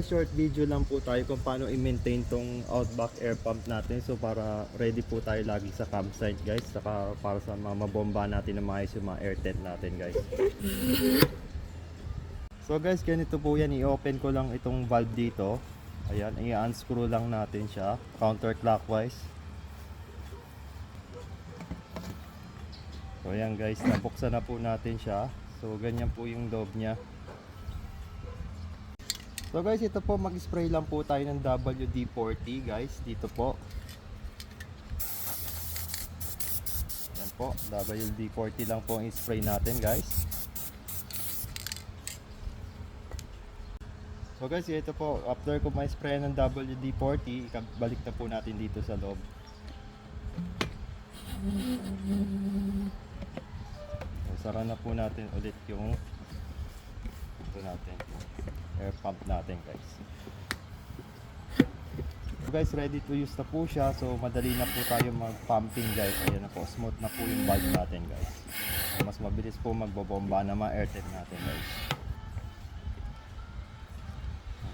Short video lang po tayo kung paano i-maintain tong outback air pump natin. So para ready po tayo lagi sa campsite guys. Saka para sa mga mabomba natin na maayos yung mga air tent natin guys. So guys, ganito po yan. I-open ko lang itong valve dito. Ayan, i-unscrew lang natin siya counterclockwise. So ayan guys, nabuksan na po natin siya. So ganyan po yung loob niya. So guys, ito po, mag-spray lang po tayo ng WD-40 guys, dito po. Yan po, WD-40 lang po ang spray natin guys. So guys, ito po, after ko ma-spray ng WD-40, balik na po natin dito sa loob. So, sara na po natin ulit yung ito natin, air pump natin guys. So guys, ready to use na po siya. So madali na po tayo mag-pumping guys. Ayan na po, smooth na po yung valve natin guys. So, mas mabilis po magbobomba na mga air tent natin guys.